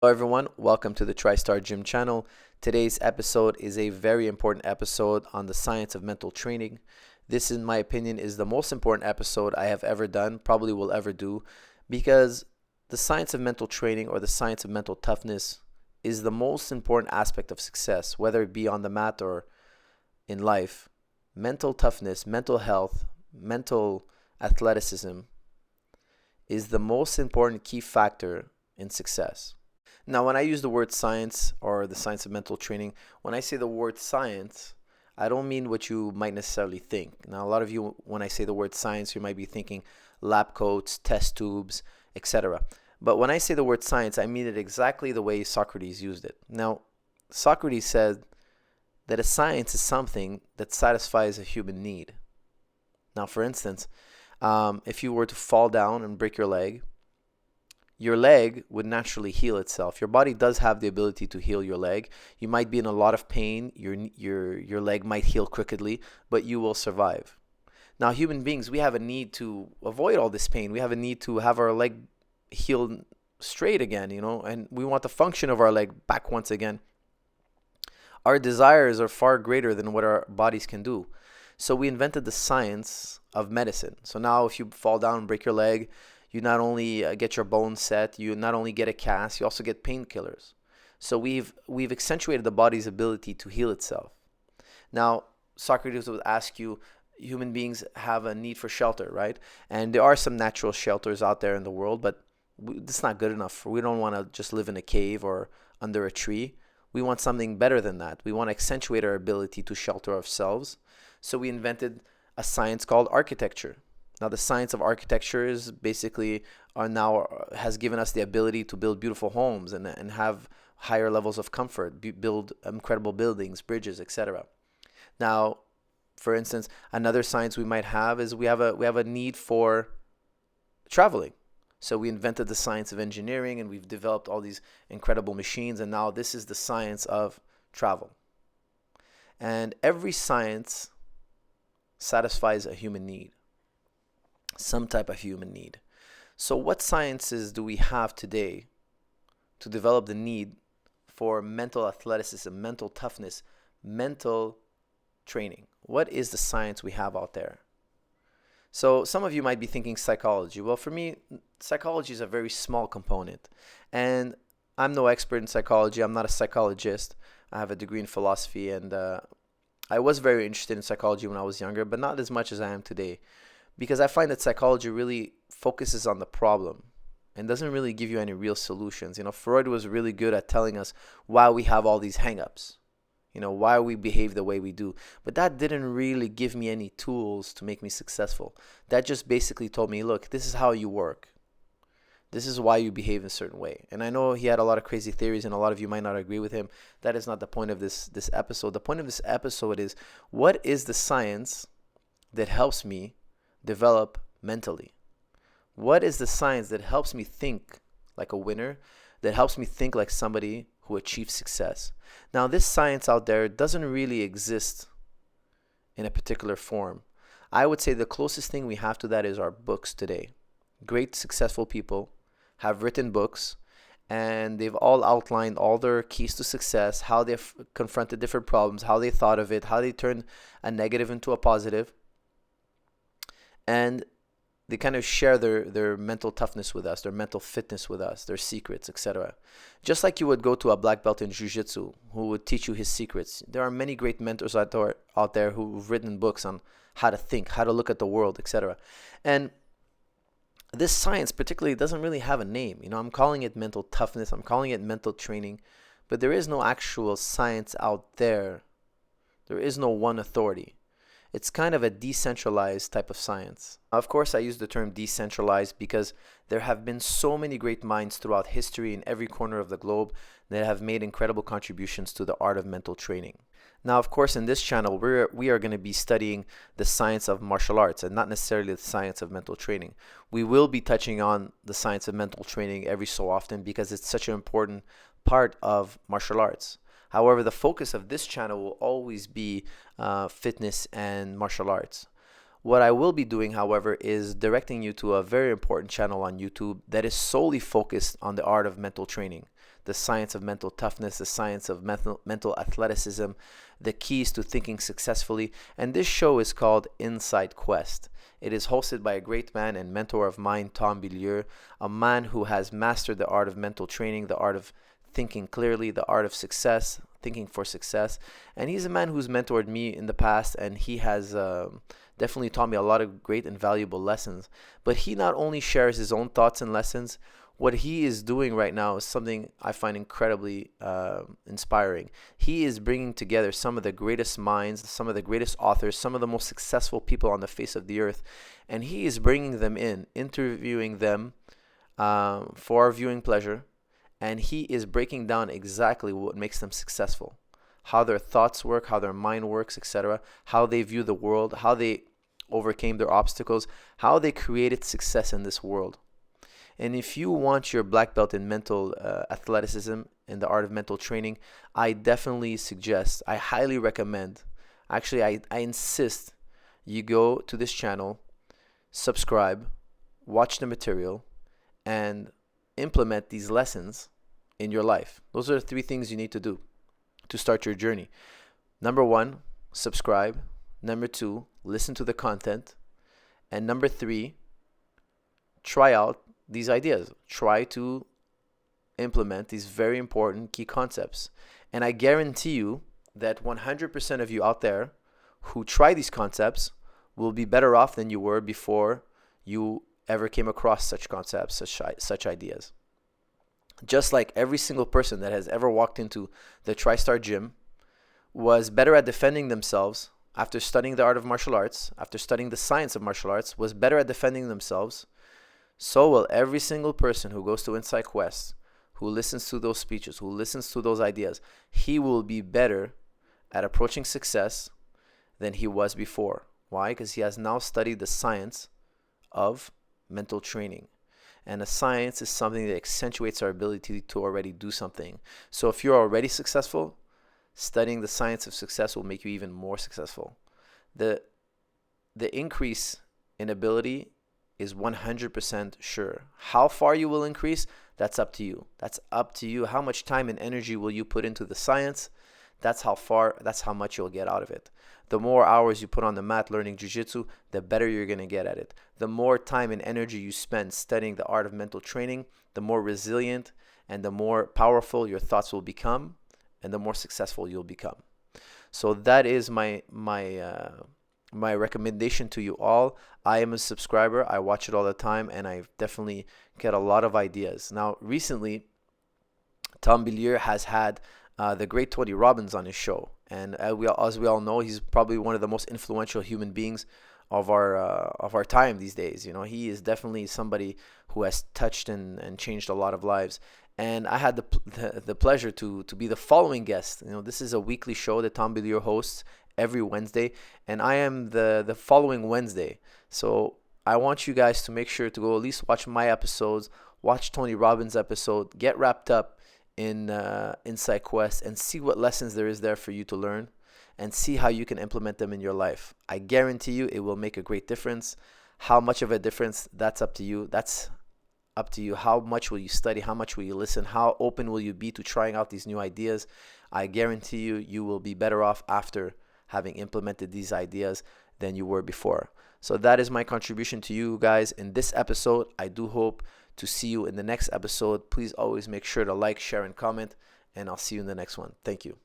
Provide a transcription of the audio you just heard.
Hello everyone, welcome to the TriStar Gym channel. Today's episode is a very important episode on the science of mental training. This, in my opinion, is the most important episode I have ever done, probably will ever do, because the science of mental training or the science of mental toughness is the most important aspect of success, whether it be on the mat or in life. Mental toughness, mental health, mental athleticism is the most important key factor in success. Now, when I use the word science or the science of mental training, when I say the word science, I don't mean what you might necessarily think. Now, a lot of you, when I say the word science, you might be thinking lab coats, test tubes, etc. But when I say the word science, I mean it exactly the way Socrates used it. Now, Socrates said that a science is something that satisfies a human need. Now, for instance, if you were to fall down and break your leg would naturally heal itself. Your body does have the ability to heal your leg. You might be in a lot of pain. Your leg might heal crookedly, but you will survive. Now, human beings, we have a need to avoid all this pain. We have a need to have our leg healed straight again, and we want the function of our leg back once again. Our desires are far greater than what our bodies can do. So we invented the science of medicine. So now if you fall down and break your leg, you not only get your bones set, you not only get a cast, you also get painkillers. So we've accentuated the body's ability to heal itself. Now, Socrates would ask you, human beings have a need for shelter, right? And there are some natural shelters out there in the world, but it's not good enough. We don't want to just live in a cave or under a tree. We want something better than that. We want to accentuate our ability to shelter ourselves. So we invented a science called architecture. Now, the science of architecture is basically has given us the ability to build beautiful homes and have higher levels of comfort, build incredible buildings, bridges, etc. Now, for instance, another science we might have is we have a need for traveling. So we invented the science of engineering and we've developed all these incredible machines, and now this is the science of travel. And every science satisfies a human need, some type of human need. So what sciences do we have today to develop the need for mental athleticism, mental toughness, mental training? What is the science we have out there? So some of you might be thinking psychology. Well, for me, psychology is a very small component. And I'm no expert in psychology. I'm not a psychologist. I have a degree in philosophy, and I was very interested in psychology when I was younger, but not as much as I am today. Because I find that psychology really focuses on the problem and doesn't really give you any real solutions. Freud was really good at telling us why we have all these hang-ups, why we behave the way we do. But that didn't really give me any tools to make me successful. That just basically told me, look, this is how you work. This is why you behave in a certain way. And I know he had a lot of crazy theories, and a lot of you might not agree with him. That is not the point of this episode. The point of this episode is, what is the science that helps me develop mentally? What is the science that helps me think like a winner, that helps me think like somebody who achieves success? Now, this science out there doesn't really exist in a particular form. I would say the closest thing we have to that is our books today. Great successful people have written books, and they've all outlined all their keys to success, how they've confronted different problems, how they thought of it, how they turned a negative into a positive. And they kind of share their mental toughness with us, their mental fitness with us, their secrets, etc. Just like you would go to a black belt in jiu-jitsu who would teach you his secrets. There are many great mentors out there who've written books on how to think, how to look at the world, etc. And this science particularly doesn't really have a name. I'm calling it mental toughness, I'm calling it mental training, but there is no actual science out there. There is no one authority. It's kind of a decentralized type of science. Of course, I use the term decentralized because there have been so many great minds throughout history in every corner of the globe that have made incredible contributions to the art of mental training. Now, of course, in this channel, we are going to be studying the science of martial arts and not necessarily the science of mental training. We will be touching on the science of mental training every so often because it's such an important part of martial arts. However, the focus of this channel will always be fitness and martial arts. What I will be doing, however, is directing you to a very important channel on YouTube that is solely focused on the art of mental training. the science of mental toughness, the science of mental athleticism, the keys to thinking successfully. And this show is called Inside Quest. It is hosted by a great man and mentor of mine, Tom Bilieu, a man who has mastered the art of mental training, the art of thinking clearly, the art of success, thinking for success. And he's a man who's mentored me in the past, and he has definitely taught me a lot of great and valuable lessons. But he not only shares his own thoughts and lessons, what he is doing right now is something I find incredibly inspiring. He is bringing together some of the greatest minds, some of the greatest authors, some of the most successful people on the face of the earth, and he is bringing them in, interviewing them for our viewing pleasure, and he is breaking down exactly what makes them successful, how their thoughts work, how their mind works, etc., how they view the world, how they overcame their obstacles, how they created success in this world. And if you want your black belt in mental athleticism and the art of mental training, I definitely suggest, I highly recommend, actually I insist you go to this channel, subscribe, watch the material, and implement these lessons in your life. Those are the 3 things you need to do to start your journey. Number 1, subscribe. Number 2, listen to the content. And number 3, try out these ideas. Try to implement these very important key concepts. And I guarantee you that 100% of you out there who try these concepts will be better off than you were before you ever came across such concepts, such ideas. Just like every single person that has ever walked into the TriStar gym was better at defending themselves after studying the art of martial arts, after studying the science of martial arts, was better at defending themselves, so will every single person who goes to Inside Quest, who listens to those speeches, who listens to those ideas. He will be better at approaching success than he was before. Why? Because he has now studied the science of mental training. And a science is something that accentuates our ability to already do something. So if you're already successful, studying the science of success will make you even more successful. The increase in ability is 100% sure. How far you will increase, that's up to you. That's up to you. How much time and energy will you put into the science? That's how much you'll get out of it. The more hours you put on the mat learning jiu-jitsu, the better you're going to get at it. The more time and energy you spend studying the art of mental training, the more resilient and the more powerful your thoughts will become, and the more successful you'll become. So that is my recommendation to you all. I am a subscriber. I watch it all the time, and I definitely get a lot of ideas. Now, recently, Tom Bilieu has had the great Tony Robbins on his show, and as we all know, he's probably one of the most influential human beings of our time these days. You know, he is definitely somebody who has touched and changed a lot of lives. And I had the pleasure to be the following guest. You know, this is a weekly show that Tom Bilieu hosts every Wednesday, and I am the following Wednesday. So I want you guys to make sure to go at least watch my episodes, watch Tony Robbins' episode, get wrapped up in Inside Quest, and see what lessons there is there for you to learn, and see how you can implement them in your life. I guarantee you it will make a great difference. How much of a difference, that's up to you. That's up to you. How much will you study? How much will you listen? How open will you be to trying out these new ideas? I guarantee you will be better off after having implemented these ideas than you were before. So that is my contribution to you guys in this episode. I do hope to see you in the next episode. Please always make sure to like, share, and comment, and I'll see you in the next one. Thank you.